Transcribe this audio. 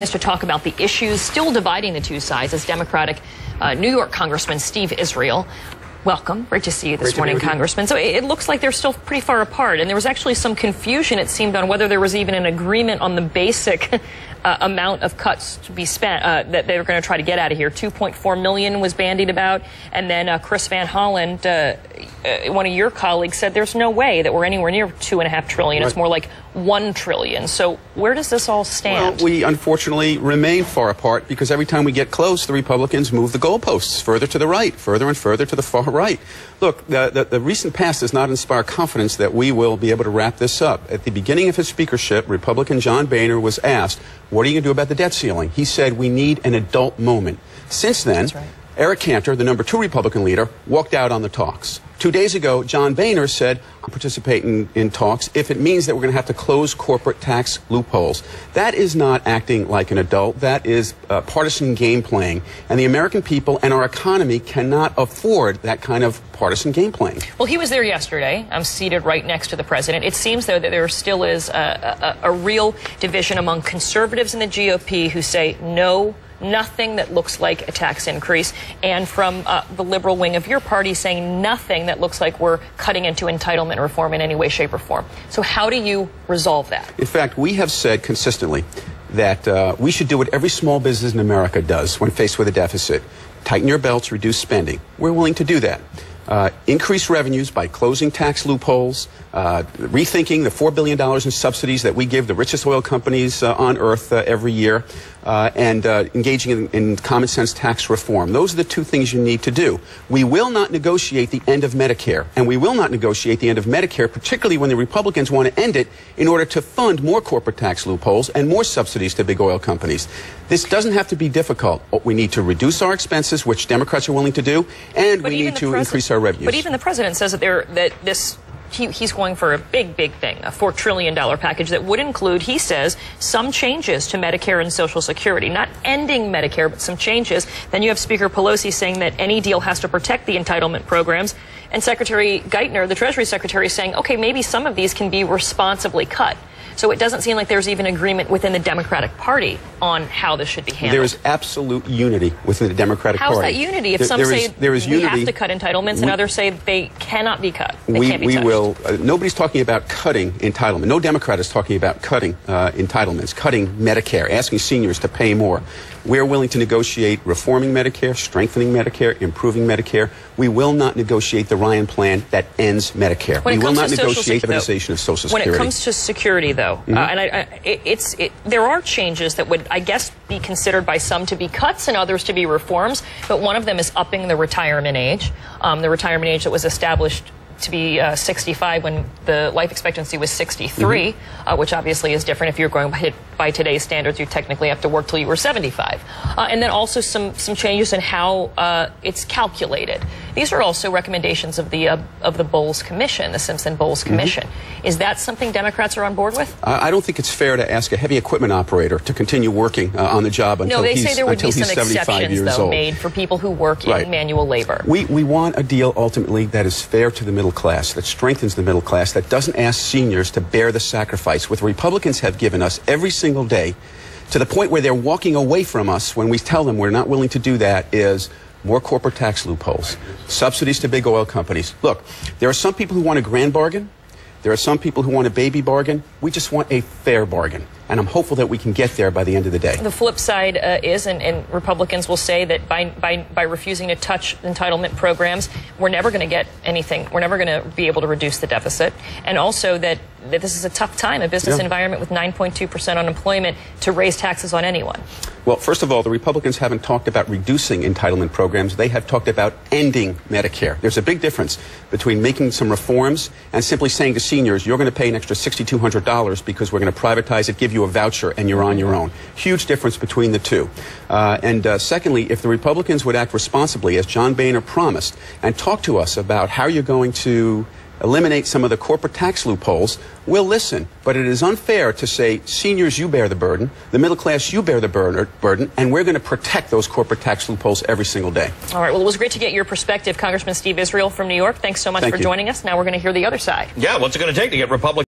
To talk about the issues still dividing the two sides is Democratic New York Congressman Steve Israel. Welcome. Great to see you this morning, Congressman. So it looks like they're still pretty far apart, and there was actually some confusion, it seemed, on whether there was even an agreement on the basic amount of cuts to be spent that they were going to try to get out of here. $2.4 million was bandied about, and then Chris Van Holland, one of your colleagues, said there's no way that we're anywhere near $2.5 trillion. Right. It's more like $1 trillion. So where does this all stand? Well, we unfortunately remain far apart because every time we get close, the Republicans move the goalposts further to the right, further and further to the far right. Look, the recent past does not inspire confidence that we will be able to wrap this up. At the beginning of his speakership, Republican John Boehner was asked, what are you going to do about the debt ceiling? He said, we need an adult moment. Since then, that's right. Eric Cantor, the #2 Republican leader, walked out on the talks. 2 days ago, John Boehner said, I'm participating in talks if it means that we're going to have to close corporate tax loopholes. That is not acting like an adult. That is partisan game playing. And the American people and our economy cannot afford that kind of partisan game playing. Well, he was there yesterday. I'm seated right next to the president. It seems, though, that there still is a real division among conservatives in the GOP who say no, nothing that looks like a tax increase, and from the liberal wing of your party saying nothing that looks like we're cutting into entitlement reform in any way, shape, or form. So how do you resolve that? In fact, we have said consistently that we should do what every small business in America does when faced with a deficit. Tighten your belts, reduce spending. We're willing to do that. Increase revenues by closing tax loopholes, rethinking the $4 billion in subsidies that we give the richest oil companies on earth every year, and engaging in common sense tax reform. Those are the two things you need to do. We will not negotiate the end of Medicare, and we will not negotiate the end of Medicare, particularly when the Republicans want to end it in order to fund more corporate tax loopholes and more subsidies to big oil companies. This doesn't have to be difficult. We need to reduce our expenses, which Democrats are willing to do, and we need to increase our revenues. But even the president says that he's going for a big thing, a $4 trillion package that would include, he says, some changes to Medicare and Social Security. Not ending Medicare, but some changes. Then you have Speaker Pelosi saying that any deal has to protect the entitlement programs. And Secretary Geithner, the Treasury Secretary, saying, okay, maybe some of these can be responsibly cut. So it doesn't seem like there's even agreement within the Democratic Party on how this should be handled. There is absolute unity within the Democratic Party. How's that unity? If some say we have to cut entitlements and others say they cannot be cut. They can't be touched. Nobody's talking about cutting entitlement. No Democrat is talking about cutting entitlements, cutting Medicare, asking seniors to pay more. We're willing to negotiate reforming Medicare, strengthening Medicare, improving Medicare. We will not negotiate the Ryan plan that ends Medicare. We will not negotiate the privatization of Social Security. When it comes to security, though, and there are changes that would, I guess, be considered by some to be cuts and others to be reforms, but one of them is upping the retirement age. The retirement age that was established to be 65 when the life expectancy was 63, which obviously is different. If you're going by today's standards, you technically have to work till you were 75. And then also some changes in how it's calculated. These are also recommendations of the Bowles Commission, the Simpson-Bowles Commission. Is that something Democrats are on board with? I don't think it's fair to ask a heavy equipment operator to continue working on the job until he's 75 years old. No, they say there would be some exceptions, though, made for people who work in manual labor. We want a deal, ultimately, that is fair to the middle class, that strengthens the middle class, that doesn't ask seniors to bear the sacrifice. What the Republicans have given us every single day, to the point where they're walking away from us when we tell them we're not willing to do that, is more corporate tax loopholes, subsidies to big oil companies. Look, there are some people who want a grand bargain. There are some people who want a baby bargain. We just want a fair bargain. And I'm hopeful that we can get there by the end of the day. The flip side is, and Republicans will say that by refusing to touch entitlement programs, we're never going to get anything. We're never going to be able to reduce the deficit. And also that this is a tough time, a business environment with 9.2% unemployment, to raise taxes on anyone. Well, first of all, the Republicans haven't talked about reducing entitlement programs. They have talked about ending Medicare. There's a big difference between making some reforms and simply saying to seniors, you're going to pay an extra $6,200 because we're going to privatize it, give you a voucher, and you're on your own. Huge difference between the two. Secondly, if the Republicans would act responsibly, as John Boehner promised, and talk to us about how you're going to eliminate some of the corporate tax loopholes, we'll listen. But it is unfair to say, seniors, you bear the burden, the middle class, you bear the burden, and we're going to protect those corporate tax loopholes every single day. All right, well, it was great to get your perspective, Congressman Steve Israel from New York. Thanks so much for joining us. Now we're going to hear the other side. Yeah, what's it going to take to get Republicans